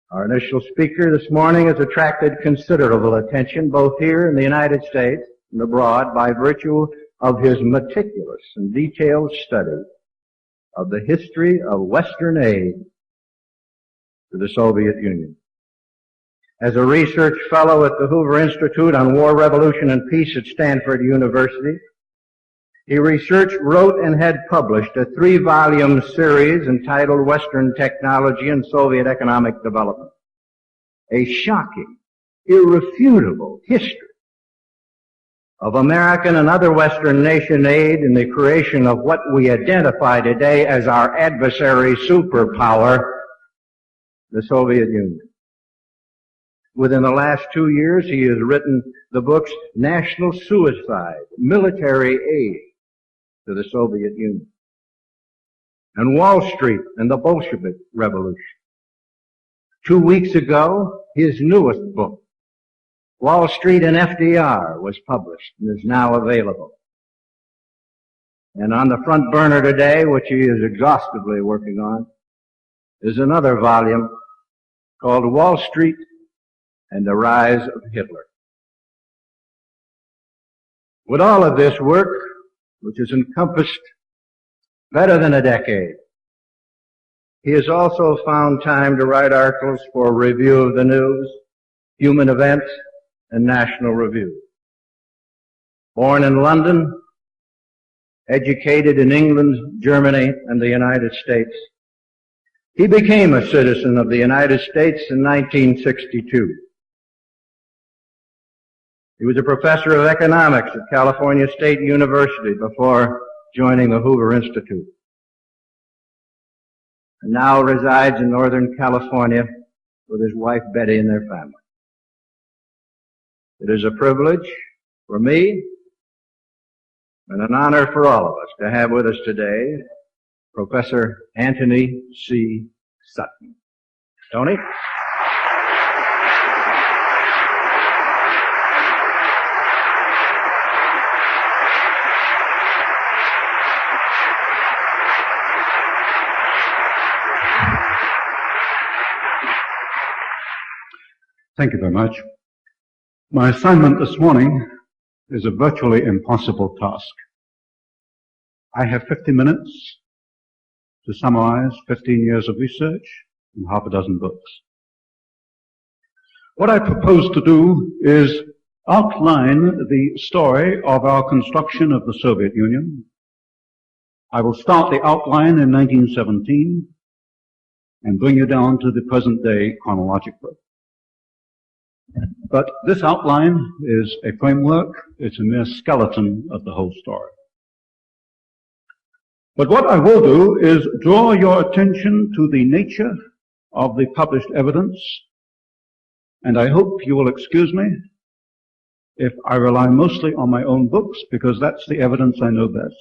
Our initial speaker this morning has attracted considerable attention both here in the United States and abroad by virtue of his meticulous and detailed study of the history of Western aid to the Soviet Union. As a research fellow at the Hoover Institute on War, Revolution, and Peace at Stanford University, he researched, wrote, and had published a 3-volume series entitled Western Technology and Soviet Economic Development, a shocking, irrefutable history of American and other Western nation aid in the creation of what we identify today as our adversary superpower, the Soviet Union. Within the last 2 years, he has written the books National Suicide, Military Aid to the Soviet Union, and Wall Street and the Bolshevik Revolution. 2 weeks ago, his newest book, Wall Street and FDR, was published and is now available. And on the front burner today, which he is exhaustively working on, is another volume called Wall Street and the Rise of Hitler. With all of this work, which has encompassed better than a decade, he has also found time to write articles for Review of the News, Human Events, and National Review. Born in London, educated in England, Germany, and the United States, he became a citizen of the United States in 1962. He was a professor of economics at California State University before joining the Hoover Institute, and now resides in Northern California with his wife Betty and their family. It is a privilege for me and an honor for all of us to have with us today Professor Antony C. Sutton. Tony? Thank you very much. My assignment this morning is a virtually impossible task. I have 50 minutes to summarize 15 years of research and half a dozen books. What I propose to do is outline the story of our construction of the Soviet Union. I will start the outline in 1917 and bring you down to the present day chronologically. But this outline is a framework, it's a mere skeleton of the whole story. But what I will do is draw your attention to the nature of the published evidence, and I hope you will excuse me if I rely mostly on my own books, because that's the evidence I know best.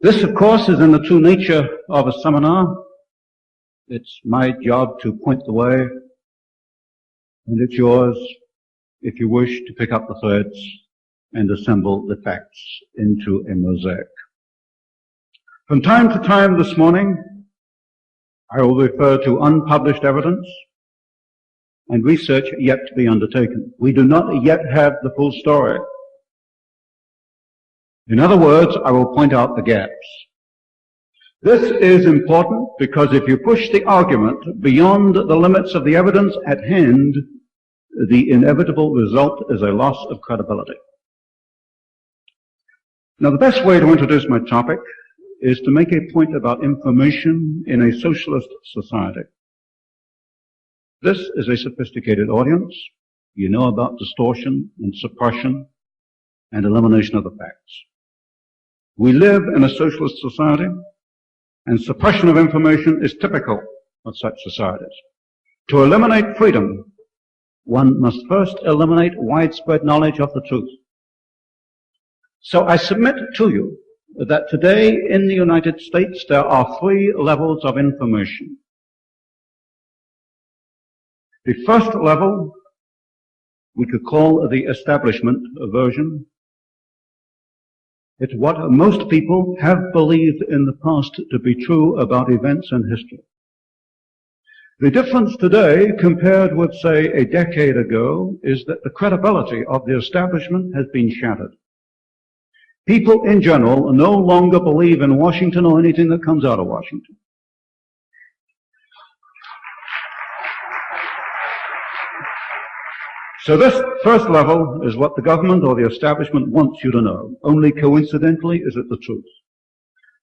This, of course, is in the true nature of a seminar. It's my job to point the way, and it's yours, if you wish, to pick up the threads and assemble the facts into a mosaic. From time to time this morning, I will refer to unpublished evidence and research yet to be undertaken. We do not yet have the full story. In other words, I will point out the gaps. This is important because if you push the argument beyond the limits of the evidence at hand, the inevitable result is a loss of credibility. Now, the best way to introduce my topic is to make a point about information in a socialist society. This is a sophisticated audience. You know about distortion and suppression and elimination of the facts. We live in a socialist society, and suppression of information is typical of such societies. To eliminate freedom, one must first eliminate widespread knowledge of the truth. So I submit to you that today in the United States there are 3 levels of information. The first level we could call the establishment version. It's what most people have believed in the past to be true about events and history. The difference today, compared with, say, a decade ago, is that the credibility of the establishment has been shattered. People in general no longer believe in Washington or anything that comes out of Washington. So this first level is what the government or the establishment wants you to know. Only coincidentally is it the truth.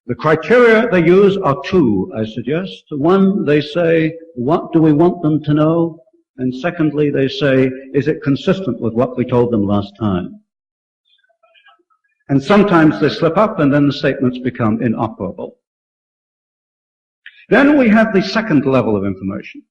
The criteria they use are two, I suggest. One, they say, what do we want them to know? And secondly, they say, is it consistent with what we told them last time? And sometimes they slip up and then the statements become inoperable. Then we have the second level of information,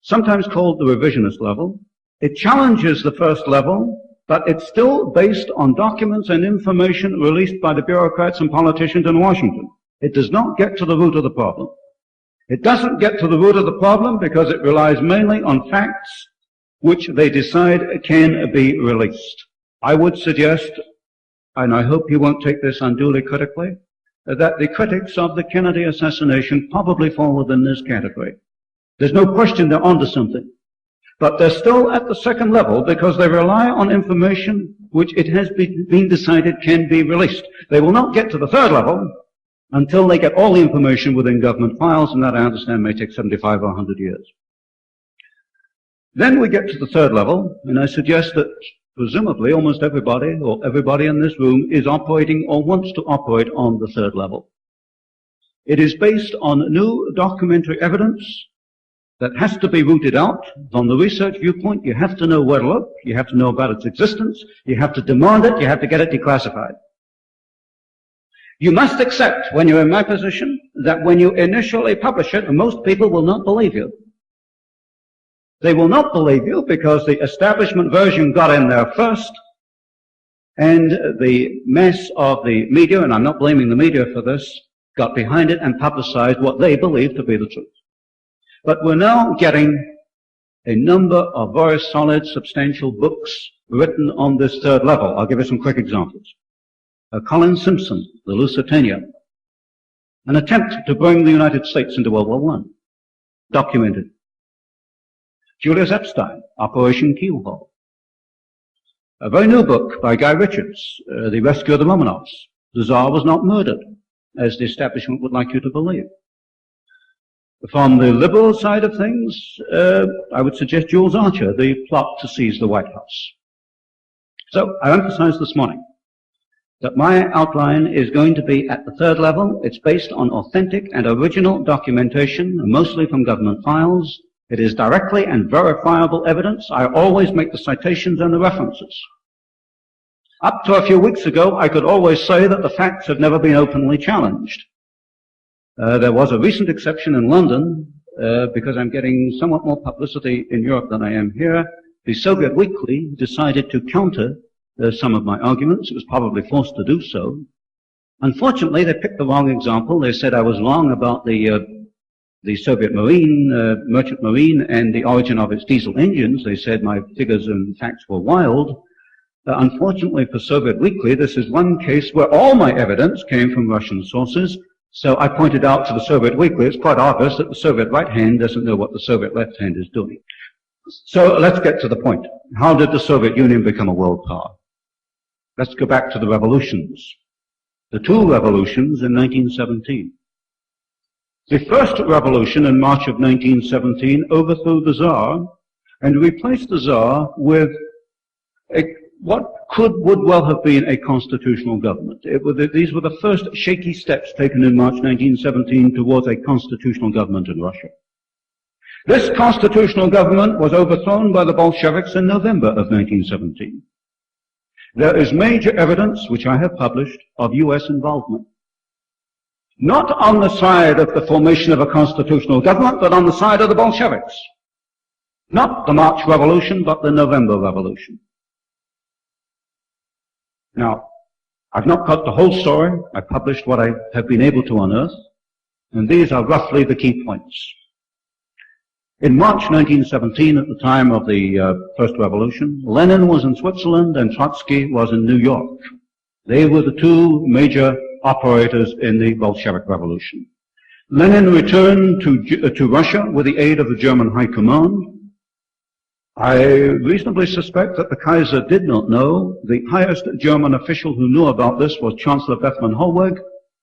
sometimes called the revisionist level. It challenges the first level, but it's still based on documents and information released by the bureaucrats and politicians in Washington. It does not get to the root of the problem. It doesn't get to the root of the problem because it relies mainly on facts which they decide can be released. I would suggest, and I hope you won't take this unduly critically, that the critics of the Kennedy assassination probably fall within this category. There's no question they're onto something. But they're still at the second level because they rely on information which it has been decided can be released. They will not get to the third level until they get all the information within government files, and that, I understand, may take 75 or 100 years. Then we get to the third level, and I suggest that presumably almost everybody, or everybody in this room, is operating or wants to operate on the third level. It is based on new documentary evidence that has to be rooted out. From the research viewpoint, you have to know where to look, you have to know about its existence, you have to demand it, you have to get it declassified. You must accept, when you're in my position, that when you initially publish it, most people will not believe you. They will not believe you because the establishment version got in there first, and the mess of the media, and I'm not blaming the media for this, got behind it and publicized what they believe to be the truth. But we're now getting a number of very solid, substantial books written on this third level. I'll give you some quick examples. Colin Simpson, The Lusitania, an attempt to bring the United States into World War I, documented. Julius Epstein, Operation Keelhaul. A very new book by Guy Richards, The Rescue of the Romanovs. The Tsar was not murdered, as the establishment would like you to believe. From the liberal side of things, I would suggest Jules Archer, The Plot to Seize the White House. So I emphasized this morning that my outline is going to be at the third level. It's based on authentic and original documentation, mostly from government files. It is directly and verifiable evidence. I always make the citations and the references. Up to a few weeks ago, I could always say that the facts have never been openly challenged. There was a recent exception in London, because I'm getting somewhat more publicity in Europe than I am here. The Soviet Weekly decided to counter some of my arguments. It was probably forced to do so. Unfortunately, they picked the wrong example. They said I was wrong about the Soviet Marine, merchant marine, and the origin of its diesel engines. They said my figures and facts were wild. Unfortunately for Soviet Weekly, this is one case where all my evidence came from Russian sources. So I pointed out to the Soviet Weekly, it's quite obvious that the Soviet right hand doesn't know what the Soviet left hand is doing. So let's get to the point. How did the Soviet Union become a world power? Let's go back to the revolutions. The two revolutions in 1917. The first revolution in March of 1917 overthrew the Tsar and replaced the Tsar with what would well have been a constitutional government. These were the first shaky steps taken in March 1917 towards a constitutional government in Russia. This constitutional government was overthrown by the Bolsheviks in November of 1917. There is major evidence, which I have published, of U.S. involvement. Not on the side of the formation of a constitutional government, but on the side of the Bolsheviks. Not the March Revolution, but the November Revolution. Now, I've not got the whole story. I published what I have been able to unearth, and these are roughly the key points. In March 1917, at the time of the First Revolution, Lenin was in Switzerland and Trotsky was in New York. They were the two major operators in the Bolshevik Revolution. Lenin returned to Russia with the aid of the German High Command. I reasonably suspect that the Kaiser did not know. The highest German official who knew about this was Chancellor Bethmann Hollweg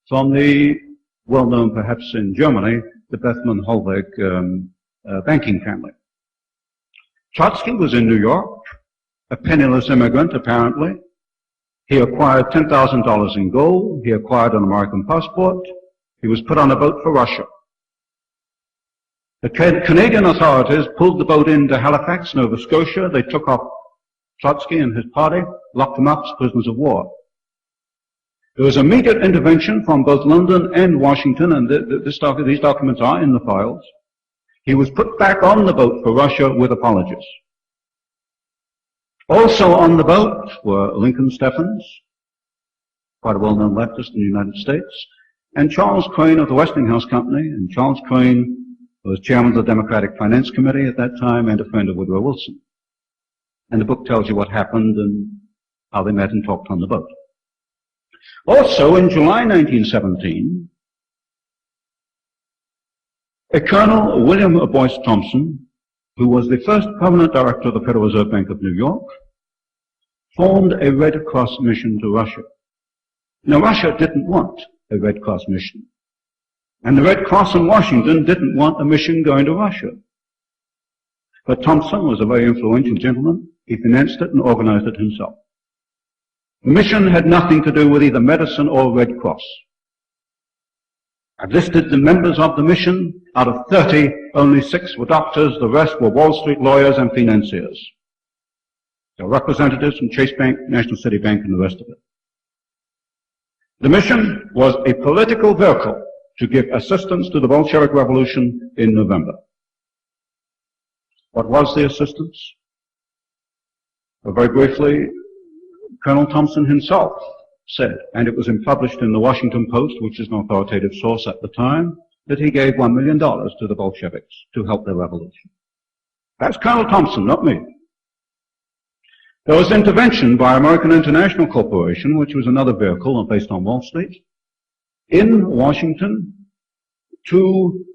from the, well known perhaps in Germany, the Bethmann Hollweg banking family. Trotsky was in New York, a penniless immigrant apparently. He acquired $10,000 in gold. He acquired an American passport. He was put on a boat for Russia. The Canadian authorities pulled the boat into Halifax, Nova Scotia. They took off Trotsky and his party, locked them up as prisoners of war. There was immediate intervention from both London and Washington, and these documents are in the files. He was put back on the boat for Russia with apologies. Also on the boat were Lincoln Steffens, quite a well-known leftist in the United States, and Charles Crane of the Westinghouse Company. And Charles Crane was chairman of the Democratic Finance Committee at that time and a friend of Woodrow Wilson. And the book tells you what happened and how they met and talked on the boat. Also, in July 1917, a Colonel William Boyce Thompson, who was the first permanent director of the Federal Reserve Bank of New York, formed a Red Cross mission to Russia. Now, Russia didn't want a Red Cross mission. And the Red Cross in Washington didn't want a mission going to Russia. But Thompson was a very influential gentleman. He financed it and organized it himself. The mission had nothing to do with either medicine or Red Cross. I've listed the members of the mission. Out of 30, only 6 were doctors. The rest were Wall Street lawyers and financiers. There were representatives from Chase Bank, National City Bank, and the rest of it. The mission was a political vehicle to give assistance to the Bolshevik Revolution in November. What was the assistance? Well, very briefly, Colonel Thompson himself said, and it was published in the Washington Post, which is an authoritative source at the time, that he gave $1 million to the Bolsheviks to help their revolution. That's Colonel Thompson, not me. There was intervention by American International Corporation, which was another vehicle based on Wall Street, in Washington to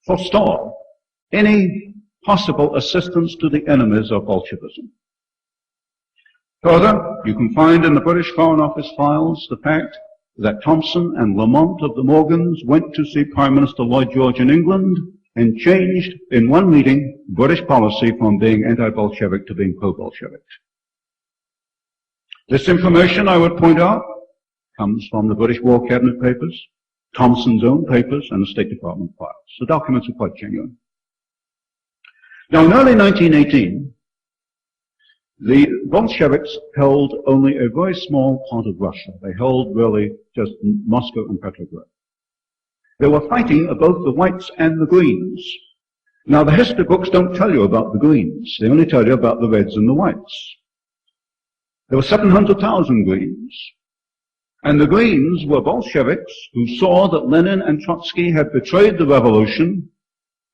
forestall any possible assistance to the enemies of Bolshevism. Further, you can find in the British Foreign Office files the fact that Thompson and Lamont of the Morgans went to see Prime Minister Lloyd George in England and changed in one meeting British policy from being anti-Bolshevik to being pro-Bolshevik. This information, I would point out, comes from the British War Cabinet papers, Thompson's own papers, and the State Department files. The documents are quite genuine. Now, in early 1918, the Bolsheviks held only a very small part of Russia. They held really just Moscow and Petrograd. They were fighting both the whites and the greens. Now, the history books don't tell you about the greens. They only tell you about the reds and the whites. There were 700,000 greens. And the greens were Bolsheviks who saw that Lenin and Trotsky had betrayed the revolution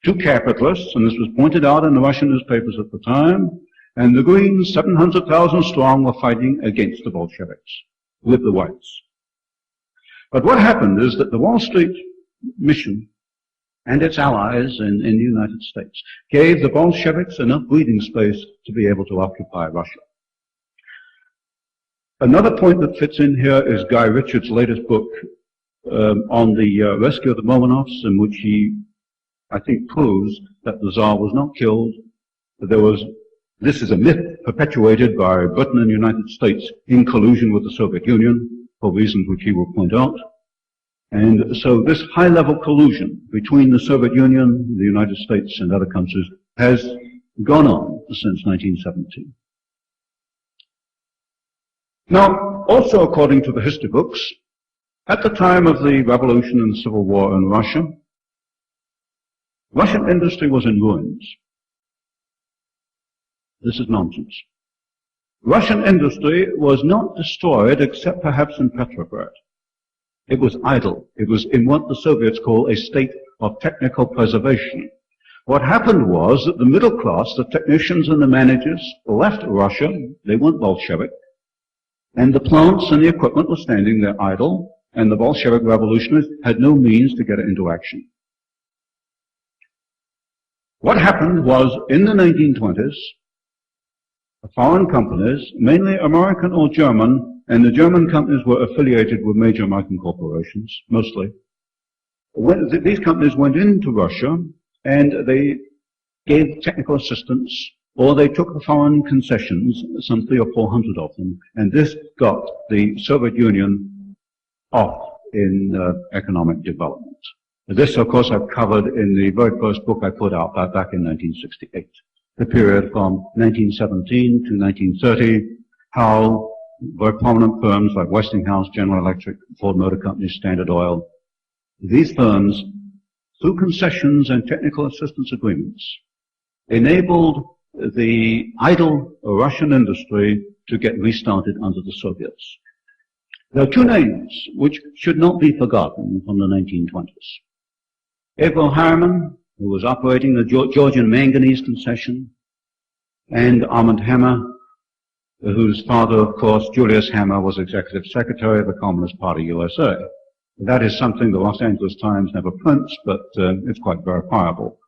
to capitalists, and this was pointed out in the Russian newspapers at the time, and the greens, 700,000 strong, were fighting against the Bolsheviks with the whites. But what happened is that the Wall Street mission and its allies in the United States gave the Bolsheviks enough breathing space to be able to occupy Russia. Another point that fits in here is Guy Richards' latest book on the rescue of the Romanovs, in which he, I think, proves that the Tsar was not killed. This is a myth perpetuated by Britain and the United States in collusion with the Soviet Union, for reasons which he will point out. And so this high-level collusion between the Soviet Union, the United States, and other countries has gone on since 1917. Now, also according to the history books, at the time of the revolution and the civil war in Russia, Russian industry was in ruins. This is nonsense. Russian industry was not destroyed except perhaps in Petrograd. It was idle. It was in what the Soviets call a state of technical preservation. What happened was that the middle class, the technicians and the managers, left Russia. They weren't Bolshevik. And the plants and the equipment were standing there idle. and the Bolshevik revolutionaries had no means to get it into action. What happened was, in the 1920s, foreign companies, mainly American or German, and the German companies were affiliated with major American corporations, mostly. These companies went into Russia, and they gave technical assistance, or they took foreign concessions, some 300 or 400 of them, and this got the Soviet Union off in economic development. This, of course, I've covered in the very first book I put out back in 1968. The period from 1917 to 1930, how very prominent firms like Westinghouse, General Electric, Ford Motor Company, Standard Oil, these firms, through concessions and technical assistance agreements, enabled the idle Russian industry to get restarted under the Soviets. There are two names which should not be forgotten from the 1920s. Avro Harriman, who was operating the Georgian manganese concession, and Armand Hammer, whose father, of course, Julius Hammer, was executive secretary of the Communist Party USA. That is something the Los Angeles Times never prints, but it's quite verifiable.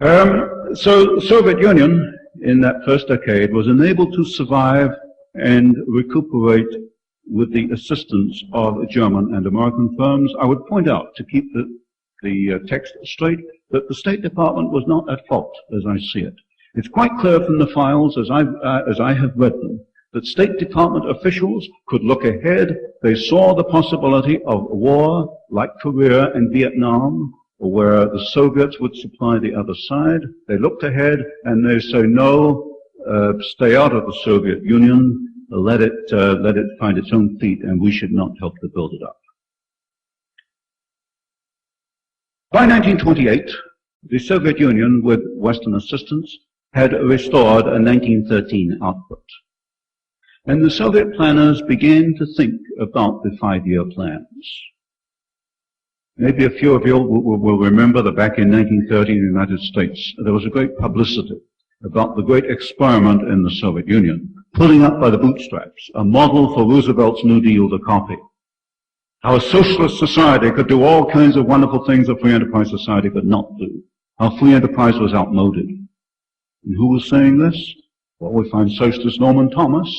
So the Soviet Union, in that first decade, was enabled to survive and recuperate with the assistance of German and American firms. I would point out, to keep the text straight, that the State Department was not at fault, as I see it. It's quite clear from the files, as I have read them, that State Department officials could look ahead. They saw the possibility of war like Korea and Vietnam, where the Soviets would supply the other side. They looked ahead and they say, no, stay out of the Soviet Union, let it find its own feet, and we should not help to build it up. By 1928, the Soviet Union, with Western assistance, had restored a 1913 output. And the Soviet planners began to think about the 5-year plans. Maybe a few of you will remember that back in 1930 in the United States, there was a great publicity about the great experiment in the Soviet Union, pulling up by the bootstraps, a model for Roosevelt's New Deal to copy. How a socialist society could do all kinds of wonderful things a free enterprise society could not do. How free enterprise was outmoded. And who was saying this? Well, we find socialist Norman Thomas,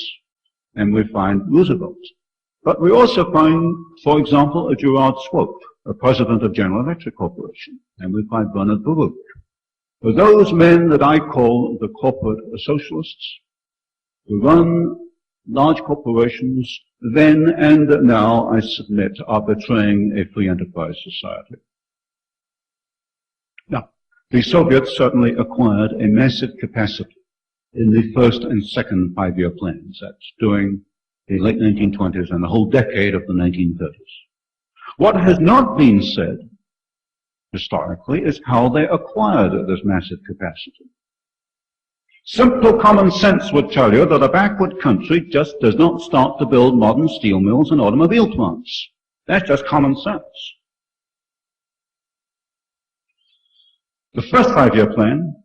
and we find Roosevelt. But we also find, for example, a Gerard Swope, a president of General Electric Corporation, and we find Bernard Baruch. For those men that I call the corporate socialists, who run large corporations, then and now, I submit, are betraying a free enterprise society. Now, the Soviets certainly acquired a massive capacity in the first and second 5-year plans. That's during the late 1920s and the whole decade of the 1930s. What has not been said historically is how they acquired this massive capacity. Simple common sense would tell you that a backward country just does not start to build modern steel mills and automobile plants. That's just common sense. The first 5-year plan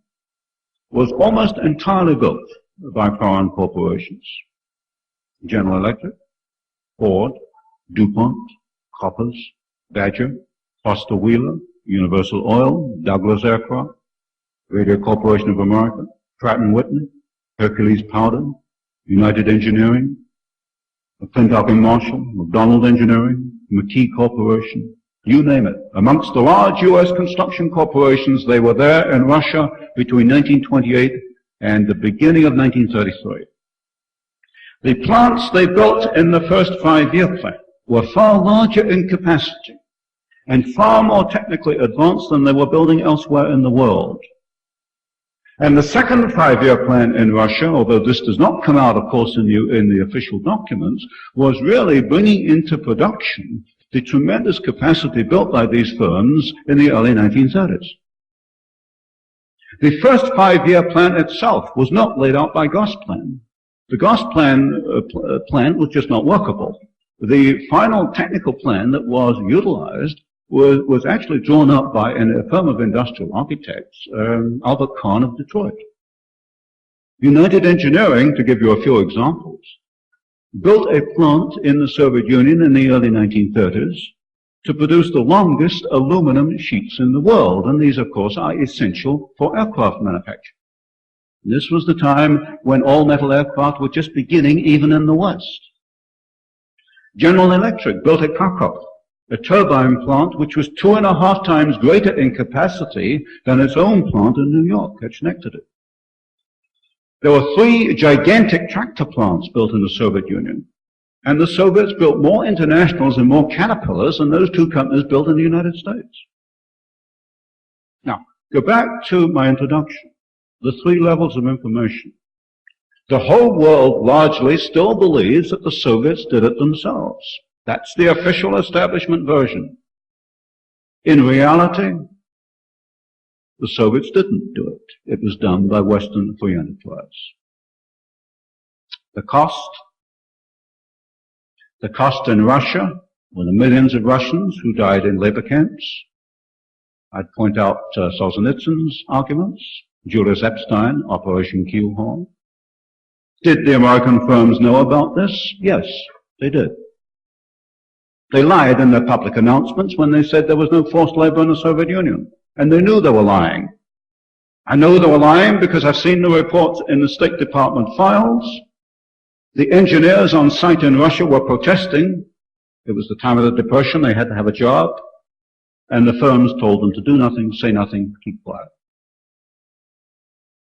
was almost entirely built by foreign corporations. General Electric, Ford, DuPont, Koppers, Badger, Foster Wheeler, Universal Oil, Douglas Aircraft, Radio Corporation of America, Pratt & Whitney, Hercules Powder, United Engineering, McClintock & Marshall, McDonald Engineering, McKee Corporation, you name it. Amongst the large U.S. construction corporations, they were there in Russia between 1928 and the beginning of 1933. The plants they built in the first 5-year plan were far larger in capacity and far more technically advanced than they were building elsewhere in the world. And the second 5-year plan in Russia, although this does not come out, of course, in the official documents, was really bringing into production the tremendous capacity built by these firms in the early 1930s. The first 5-year plan itself was not laid out by Gosplan. The Gosplan plan was just not workable. The final technical plan that was utilized was actually drawn up by a firm of industrial architects, Albert Kahn of Detroit. United Engineering, to give you a few examples, built a plant in the Soviet Union in the early 1930s to produce the longest aluminum sheets in the world. And these, of course, are essential for aircraft manufacture. This was the time when all-metal aircraft were just beginning even in the West. General Electric built at Krakow a turbine plant which was 2.5 times greater in capacity than its own plant in New York at Schenectady. There were 3 gigantic tractor plants built in the Soviet Union, and the Soviets built more Internationals and more Caterpillars than those 2 companies built in the United States. Now, go back to my introduction, the 3 levels of information. The whole world largely still believes that the Soviets did it themselves. That's the official establishment version. In reality, the Soviets didn't do it. It was done by Western free enterprise. The cost in Russia were the millions of Russians who died in labor camps. I'd point out Solzhenitsyn's arguments, Julius Epstein, Operation Keelhaul. Did the American firms know about this? Yes, they did. They lied in their public announcements when they said there was no forced labor in the Soviet Union. And they knew they were lying. I know they were lying because I've seen the reports in the State Department files. The engineers on site in Russia were protesting. It was the time of the Depression. They had to have a job. And the firms told them to do nothing, say nothing, keep quiet.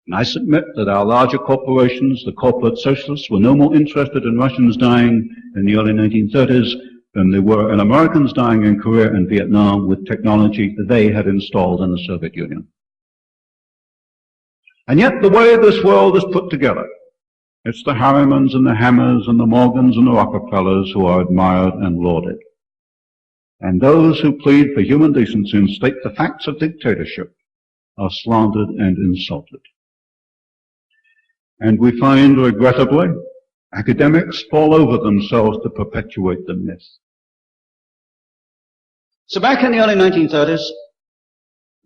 And I submit that our larger corporations, the corporate socialists, were no more interested in Russians dying in the early 1930s than they were in Americans dying in Korea and Vietnam with technology that they had installed in the Soviet Union. And yet the way this world is put together, it's the Harrimans and the Hammers and the Morgans and the Rockefellers who are admired and lauded. And those who plead for human decency and state the facts of dictatorship are slandered and insulted. And we find, regrettably, academics fall over themselves to perpetuate the myth. So back in the early 1930s,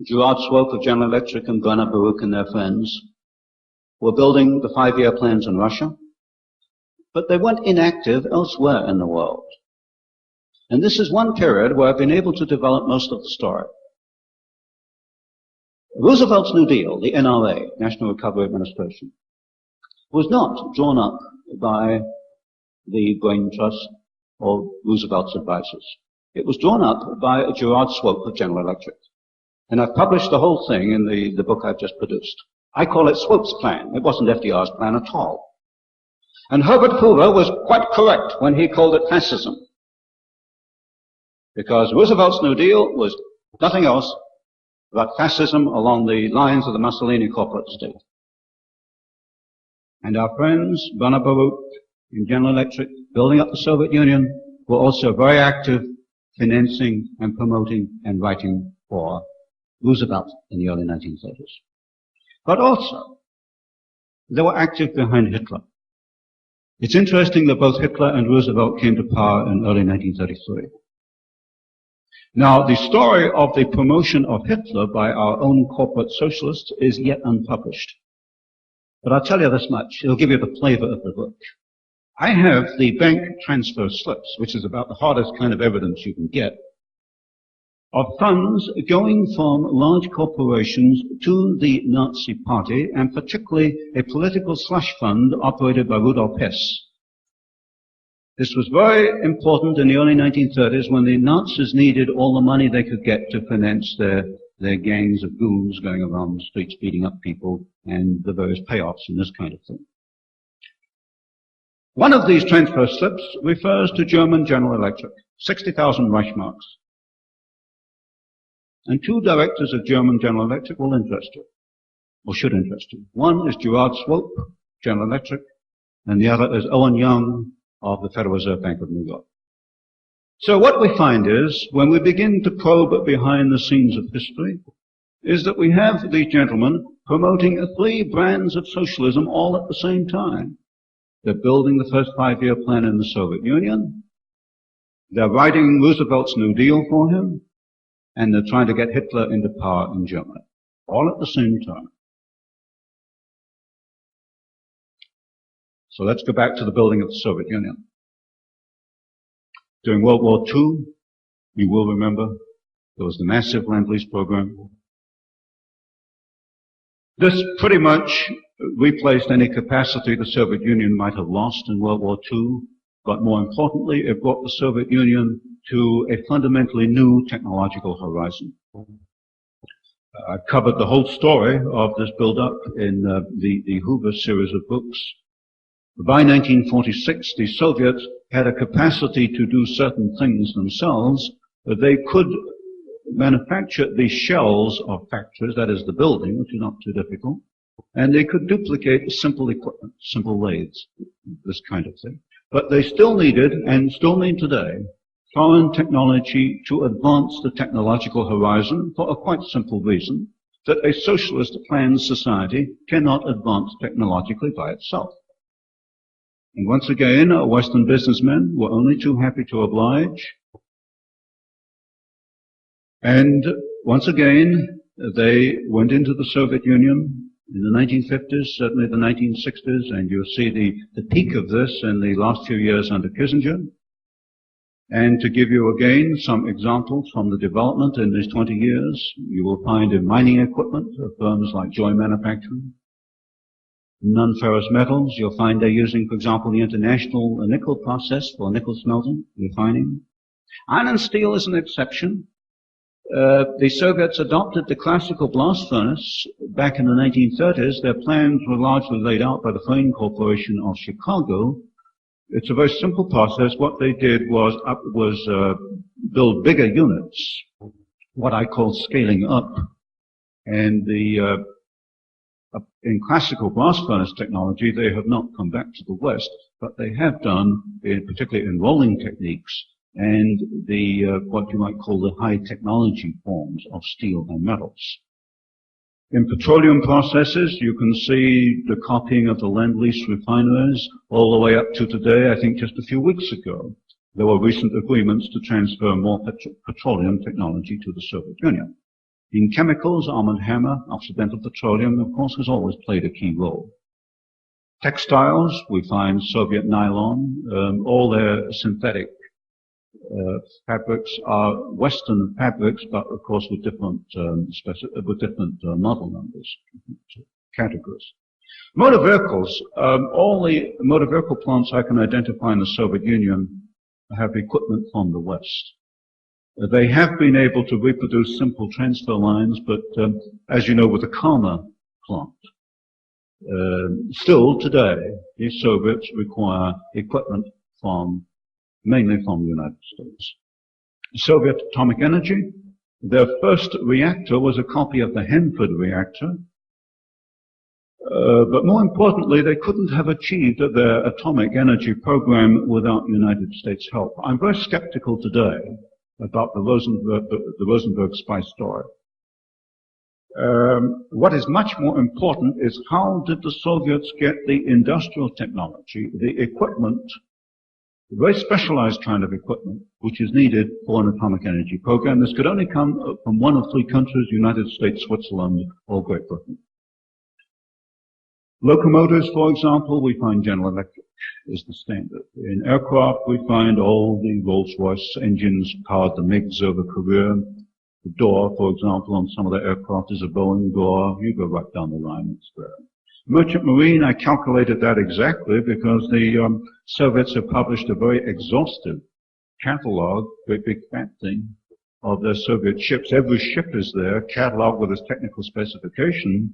Gerard Swope of General Electric and Bernard Baruch and their friends were building the 5-year plans in Russia, but they went inactive elsewhere in the world. And this is one period where I've been able to develop most of the story. Roosevelt's New Deal, the NRA, National Recovery Administration, was not drawn up by the Brain Trust or Roosevelt's advisors. It was drawn up by Gerard Swope of General Electric. And I've published the whole thing in the book I've just produced. I call it Swope's plan. It wasn't FDR's plan at all. And Herbert Hoover was quite correct when he called it fascism. Because Roosevelt's New Deal was nothing else but fascism along the lines of the Mussolini corporate state. And our friends, Bernard Baruch in General Electric, building up the Soviet Union, were also very active financing and promoting and writing for Roosevelt in the early 1930s. But also, they were active behind Hitler. It's interesting that both Hitler and Roosevelt came to power in early 1933. Now, the story of the promotion of Hitler by our own corporate socialists is yet unpublished. But I'll tell you this much. It'll give you the flavor of the book. I have the bank transfer slips, which is about the hardest kind of evidence you can get, of funds going from large corporations to the Nazi Party, and particularly a political slush fund operated by Rudolf Hess. This was very important in the early 1930s when the Nazis needed all the money they could get to finance their gangs of goons going around the streets beating up people and the various payoffs and this kind of thing. One of these transfer slips refers to German General Electric, 60,000 Reichsmarks. And 2 directors of German General Electric will interest you, or should interest you. One is Gerard Swope, General Electric, and the other is Owen Young of the Federal Reserve Bank of New York. So what we find is, when we begin to probe behind the scenes of history, is that we have these gentlemen promoting 3 brands of socialism all at the same time. They're building the first 5-year plan in the Soviet Union. They're writing Roosevelt's New Deal for him. And they're trying to get Hitler into power in Germany. All at the same time. So let's go back to the building of the Soviet Union. During World War II, you will remember, there was the massive Lend-Lease program. This pretty much replaced any capacity the Soviet Union might have lost in World War II, but more importantly, it brought the Soviet Union to a fundamentally new technological horizon. I've covered the whole story of this build-up in the Hoover series of books. By 1946, the Soviets had a capacity to do certain things themselves. They could manufacture the shells of factories, that is the building, which is not too difficult, and they could duplicate simple equipment, simple lathes, this kind of thing. But they still needed, and still need today, foreign technology to advance the technological horizon for a quite simple reason, that a socialist planned society cannot advance technologically by itself. And once again, Western businessmen were only too happy to oblige. And once again, they went into the Soviet Union in the 1950s, certainly the 1960s, and you'll see the peak of this in the last few years under Kissinger. And to give you again some examples from the development in these 20 years, you will find in mining equipment of firms like Joy Manufacturing. Non-ferrous metals, you'll find they're using, for example, the international nickel process for nickel smelting, refining. Iron and steel is an exception. The Soviets adopted the classical blast furnace back in the 1930s. Their plans were largely laid out by the Frame Corporation of Chicago. It's a very simple process. What they did was build bigger units, what I call scaling up. And in classical blast furnace technology, they have not come back to the West, but they have done, particularly in rolling techniques, and what you might call the high technology forms of steel and metals. In petroleum processes, you can see the copying of the Lend-Lease refineries all the way up to today. I think just a few weeks ago, there were recent agreements to transfer more petroleum technology to the Soviet Union. In chemicals, Arm & Hammer, Occidental Petroleum, of course, has always played a key role. Textiles, we find Soviet nylon, all their synthetic fabrics are Western fabrics, but of course with different model numbers, categories. Motor vehicles, all the motor vehicle plants I can identify in the Soviet Union have equipment from the West. They have been able to reproduce simple transfer lines, but as you know, with the Karma plant, still today, the Soviets require equipment mainly from the United States. Soviet atomic energy, their first reactor was a copy of the Hanford reactor, but more importantly, they couldn't have achieved their atomic energy program without United States help. I'm very skeptical today about the Rosenberg spy story. What is much more important is how did the Soviets get the industrial technology, the equipment, a very specialized kind of equipment, which is needed for an atomic energy program. This could only come from one of three countries, United States, Switzerland, or Great Britain. Locomotors, for example, we find General Electric is the standard. In aircraft, we find all the Rolls-Royce engines powered the MiGs over Korea. The door, for example, on some of the aircraft is a Boeing door. You go right down the line, it's there. Merchant Marine, I calculated that exactly because the Soviets have published a very exhaustive catalog, great big fat thing, of their Soviet ships. Every ship is there, cataloged with its technical specification,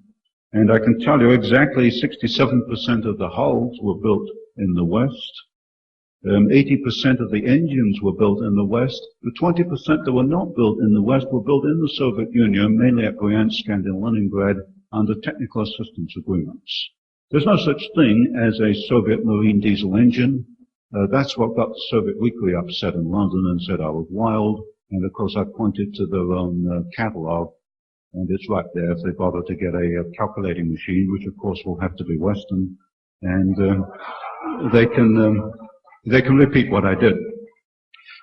and I can tell you exactly 67% of the hulls were built in the West. 80% of the engines were built in the West. The 20% that were not built in the West were built in the Soviet Union, mainly at Bryansk and in Leningrad, under technical assistance agreements. There's no such thing as a Soviet marine diesel engine. That's what got the Soviet Weekly upset in London and said I was wild. And of course I pointed to their own catalog, and it's right there if they bother to get a calculating machine, which of course will have to be Western, and they can repeat what I did.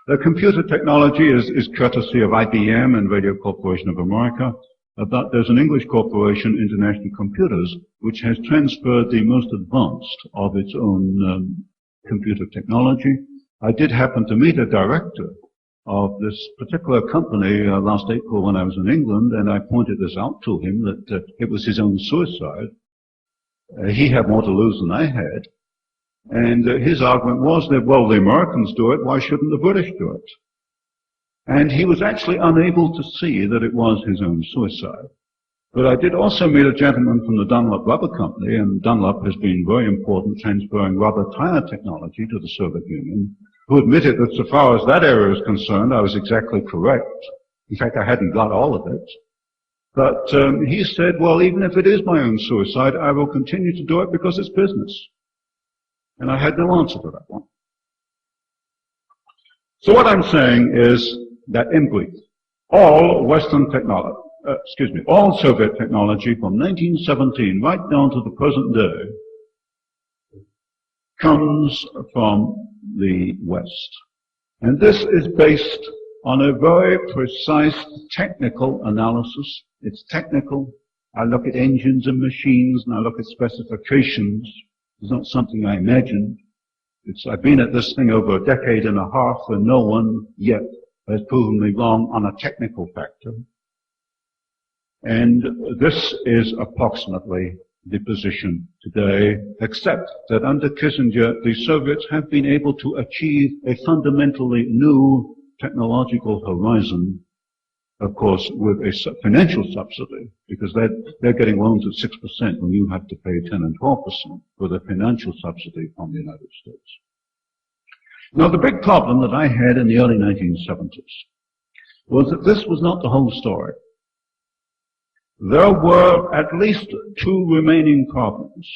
The computer technology is courtesy of IBM and Radio Corporation of America. about there's an English corporation, International Computers, which has transferred the most advanced of its own computer technology. I did happen to meet a director of this particular company last April when I was in England, and I pointed this out to him that it was his own suicide. He had more to lose than I had. And his argument was that, well, the Americans do it, why shouldn't the British do it? And he was actually unable to see that it was his own suicide. But I did also meet a gentleman from the Dunlop Rubber Company, and Dunlop has been very important transferring rubber tire technology to the Soviet Union, who admitted that so far as that area is concerned, I was exactly correct. In fact, I hadn't got all of it. But he said, well, even if it is my own suicide, I will continue to do it because it's business. And I had no answer to that one. So what I'm saying is that in brief, all Western technology, all Soviet technology from 1917 right down to the present day comes from the West. And this is based on a very precise technical analysis. It's technical. I look at engines and machines and I look at specifications. It's not something I imagined. I've been at this thing over a decade and a half and no one yet has proven me wrong on a technical factor. And this is approximately the position today, except that under Kissinger, the Soviets have been able to achieve a fundamentally new technological horizon, of course, with a financial subsidy, because they're getting loans at 6% when you have to pay 10 and 12% for the financial subsidy from the United States. Now, the big problem that I had in the early 1970s was that this was not the whole story. There were at least two remaining problems.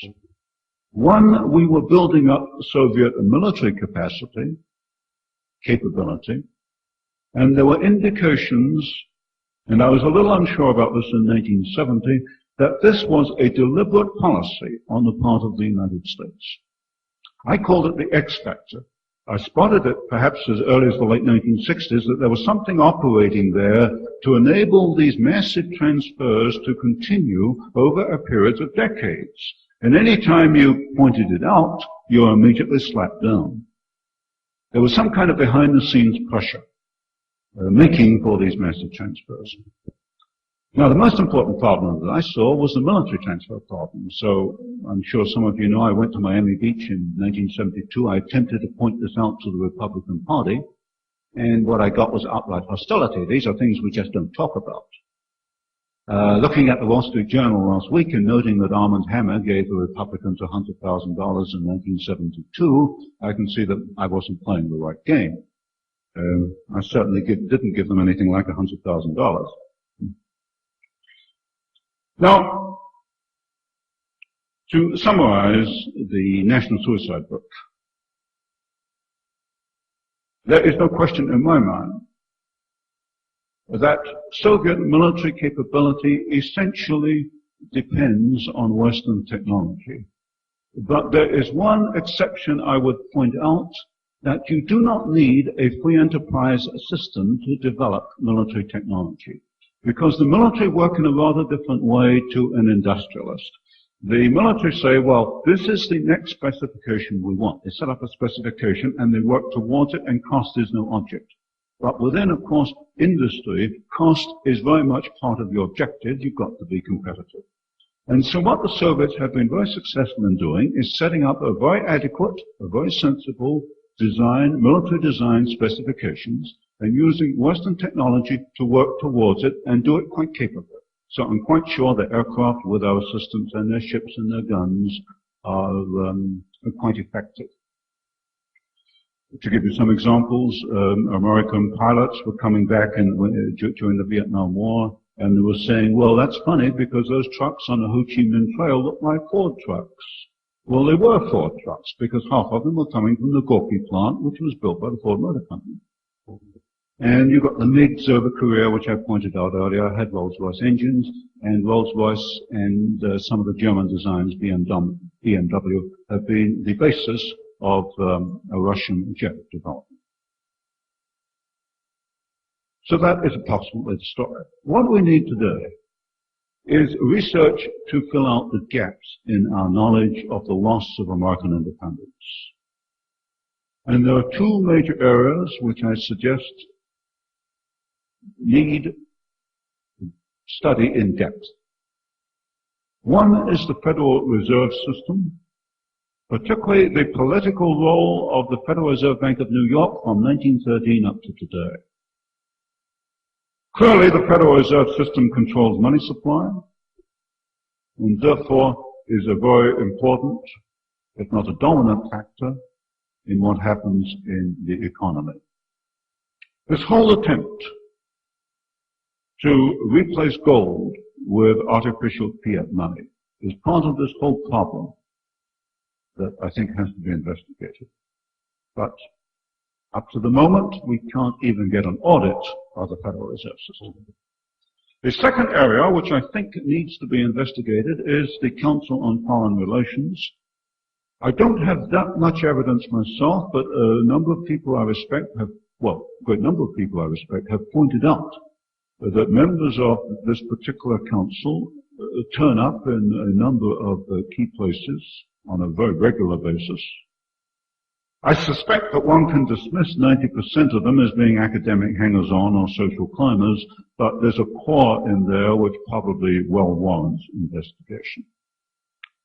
One, we were building up Soviet military capability, and there were indications, and I was a little unsure about this in 1970, that this was a deliberate policy on the part of the United States. I called it the X factor. I spotted it perhaps as early as the late 1960s that there was something operating there to enable these massive transfers to continue over a period of decades. And any time you pointed it out, you were immediately slapped down. There was some kind of behind-the-scenes pressure making for these massive transfers. Now, the most important problem that I saw was the military transfer problem. So I'm sure some of you know I went to Miami Beach in 1972. I attempted to point this out to the Republican Party, and what I got was outright hostility. These are things we just don't talk about. Looking at the Wall Street Journal last week and noting that Arm & Hammer gave the Republicans $100,000 in 1972, I can see that I wasn't playing the right game. I certainly didn't give them anything like $100,000. Now, to summarize the National Suicide Book, there is no question in my mind that Soviet military capability essentially depends on Western technology. But there is one exception I would point out, that you do not need a free enterprise system to develop military technology, because the military work in a rather different way to an industrialist. The military say, well, this is the next specification we want. They set up a specification and they work towards it, and cost is no object. But within, of course, industry, cost is very much part of your objective. You've got to be competitive. And so what the Soviets have been very successful in doing is setting up a very adequate, a very sensible design, military design specifications, and using Western technology to work towards it and do it quite capably. So I'm quite sure that aircraft with our systems and their ships and their guns are quite effective. To give you some examples, American pilots were coming back during the Vietnam War, and they were saying, well, that's funny because those trucks on the Ho Chi Minh Trail look like Ford trucks. Well, they were Ford trucks because half of them were coming from the Gorky plant, which was built by the Ford Motor Company. And you've got the MiGs over Korea, which I pointed out earlier, had Rolls-Royce engines, and Rolls-Royce and some of the German designs, BMW, have been the basis of a Russian jet development. So that is approximately the story. What do we need today? is research to fill out the gaps in our knowledge of the loss of American independence. And there are two major areas which I suggest need study in depth. One is the Federal Reserve System, particularly the political role of the Federal Reserve Bank of New York from 1913 up to today. Clearly, the Federal Reserve System controls money supply, and therefore is a very important, if not a dominant factor, in what happens in the economy. This whole attempt to replace gold with artificial fiat money is part of this whole problem that I think has to be investigated. But up to the moment, we can't even get an audit of the Federal Reserve System. The second area, which I think needs to be investigated, is the Council on Foreign Relations. I don't have that much evidence myself, but a number of people I respect have, well, a great number of people I respect have pointed out that members of this particular council turn up in a number of key places on a very regular basis. I suspect that one can dismiss 90% of them as being academic hangers-on or social climbers, but there's a core in there which probably well warrants investigation.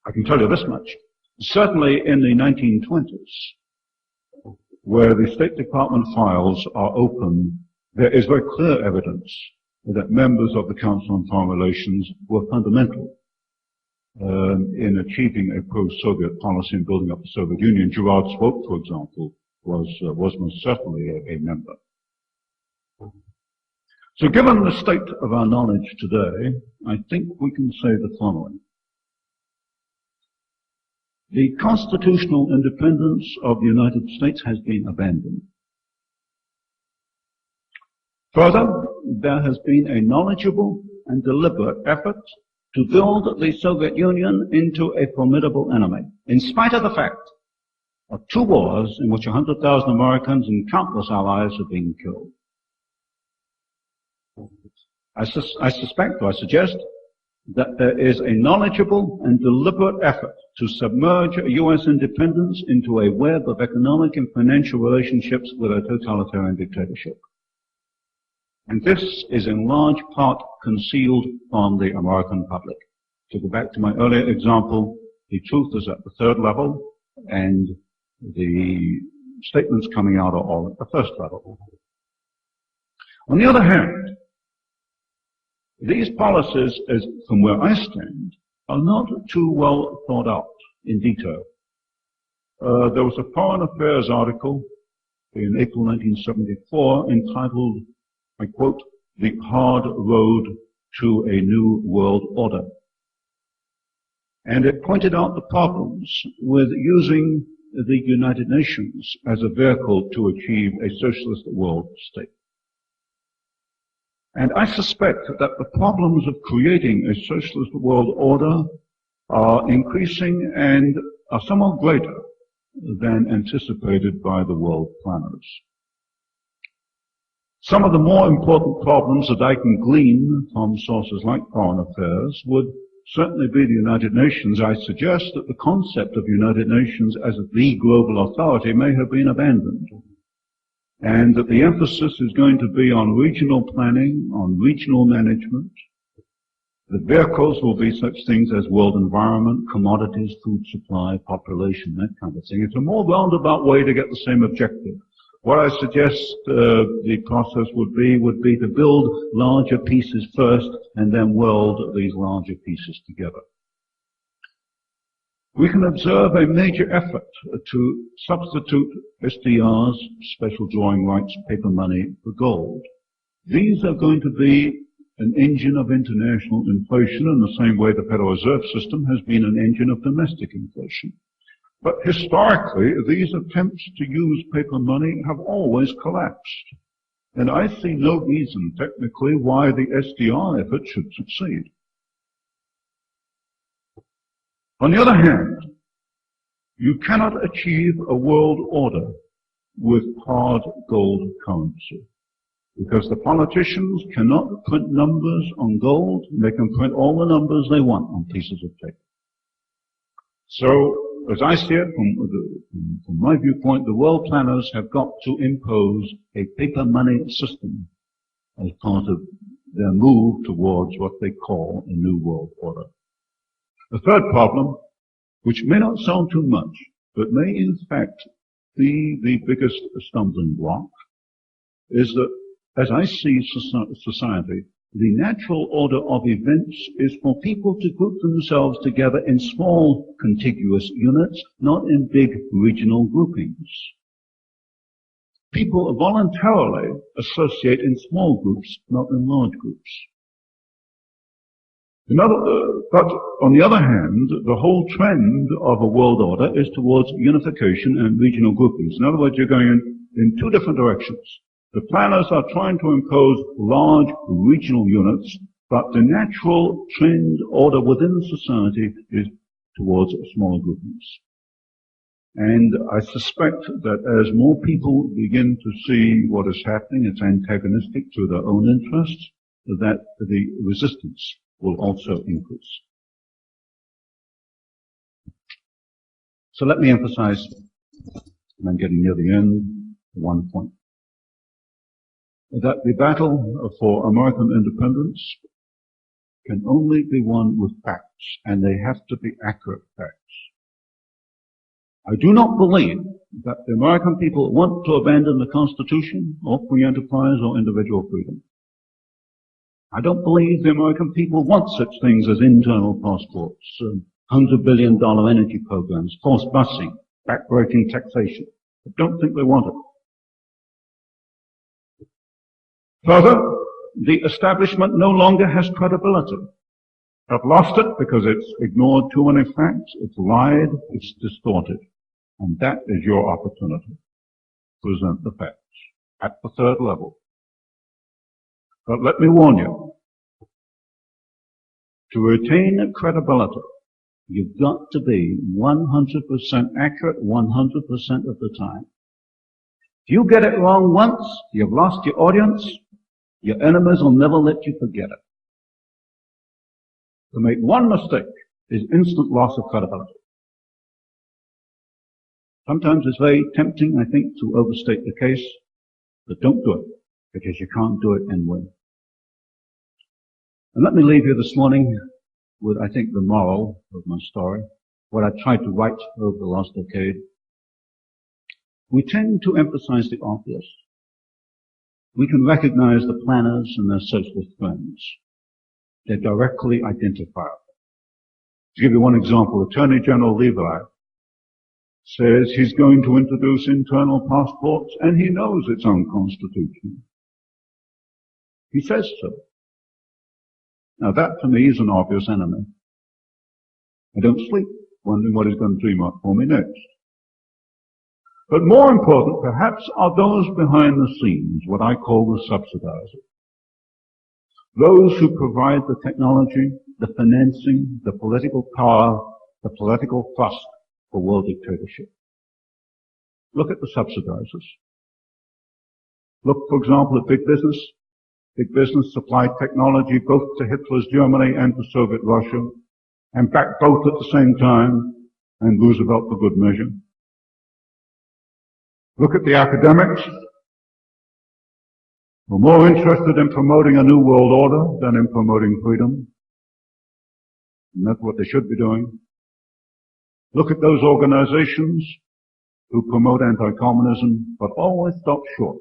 I can tell you this much. Certainly in the 1920s, where the State Department files are open, there is very clear evidence that members of the Council on Foreign Relations were fundamental in achieving a pro-Soviet policy and building up the Soviet Union. Gerard Swope, for example, was most certainly a member. So given the state of our knowledge today, I think we can say the following. The constitutional independence of the United States has been abandoned. Further, there has been a knowledgeable and deliberate effort to build the Soviet Union into a formidable enemy, in spite of the fact of two wars in which 100,000 Americans and countless allies have been killed. I suggest that there is a knowledgeable and deliberate effort to submerge U.S. independence into a web of economic and financial relationships with a totalitarian dictatorship. And this is in large part concealed from the American public. To go back to my earlier example, the truth is at the third level, and the statements coming out are all at the first level. On the other hand, these policies, as from where I stand, are not too well thought out in detail. There was a Foreign Affairs article in April 1974 entitled, I quote, "The Hard Road to a New World Order." And it pointed out the problems with using the United Nations as a vehicle to achieve a socialist world state. And I suspect that the problems of creating a socialist world order are increasing and are somewhat greater than anticipated by the world planners. Some of the more important problems that I can glean from sources like Foreign Affairs would certainly be the United Nations. I suggest that the concept of United Nations as the global authority may have been abandoned, and that the emphasis is going to be on regional planning, on regional management. The vehicles will be such things as world environment, commodities, food supply, population, that kind of thing. It's a more roundabout way to get the same objective. What I suggest the process would be to build larger pieces first and then weld these larger pieces together. We can observe a major effort to substitute SDRs, special drawing rights, paper money, for gold. These are going to be an engine of international inflation in the same way the Federal Reserve System has been an engine of domestic inflation. But historically, these attempts to use paper money have always collapsed. And I see no reason, technically, why the SDR effort should succeed. On the other hand, you cannot achieve a world order with hard gold currency. Because the politicians cannot print numbers on gold, and they can print all the numbers they want on pieces of paper. So, as I see it, from my viewpoint, the world planners have got to impose a paper money system as part of their move towards what they call a new world order. The third problem, which may not sound too much, but may in fact be the biggest stumbling block, is that as I see society, the natural order of events is for people to group themselves together in small contiguous units, not in big regional groupings. People voluntarily associate in small groups, not in large groups. But on the other hand, the whole trend of a world order is towards unification and regional groupings. In other words, you're going in two different directions. The planners are trying to impose large regional units, but the natural trend order within society is towards smaller groupings. And I suspect that as more people begin to see what is happening, it's antagonistic to their own interests, that the resistance will also increase. So let me emphasize, and I'm getting near the end, one point. That the battle for American independence can only be won with facts, and they have to be accurate facts. I do not believe that the American people want to abandon the Constitution or free enterprise or individual freedom. I don't believe the American people want such things as internal passports, $100 billion energy programs, forced busing, backbreaking taxation. I don't think they want it. Further, the establishment no longer has credibility. They've lost it because it's ignored too many facts, it's lied, it's distorted. And that is your opportunity to present the facts at the third level. But let me warn you, to retain credibility, you've got to be 100% accurate 100% of the time. If you get it wrong once, you've lost your audience. Your enemies will never let you forget it. To make one mistake is instant loss of credibility. Sometimes it's very tempting, I think, to overstate the case, but don't do it, because you can't do it and win. And let me leave you this morning with, I think, the moral of my story, what I tried to write over the last decade. We tend to emphasize the obvious. We can recognize the planners and their socialist friends. They're directly identifiable. To give you one example, Attorney General Levi says he's going to introduce internal passports, and he knows it's unconstitutional. He says so. Now that to me is an obvious enemy. I don't sleep wondering what he's going to dream up for me next. But more important, perhaps, are those behind the scenes, what I call the subsidizers. Those who provide the technology, the financing, the political power, the political thrust for world dictatorship. Look at the subsidizers. Look, for example, at big business. Big business supplied technology both to Hitler's Germany and to Soviet Russia, and backed both at the same time, and Roosevelt for good measure. Look at the academics, who are more interested in promoting a new world order than in promoting freedom. And that's what they should be doing. Look at those organizations who promote anti-communism, but always stop short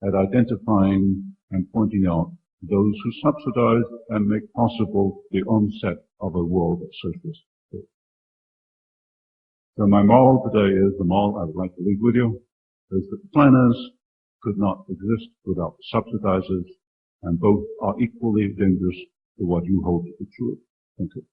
at identifying and pointing out those who subsidize and make possible the onset of a world socialist state. So my moral today is, the moral I would like to leave with you, is that the planners could not exist without the subsidizers, and both are equally dangerous to what you hold to be true. Thank you.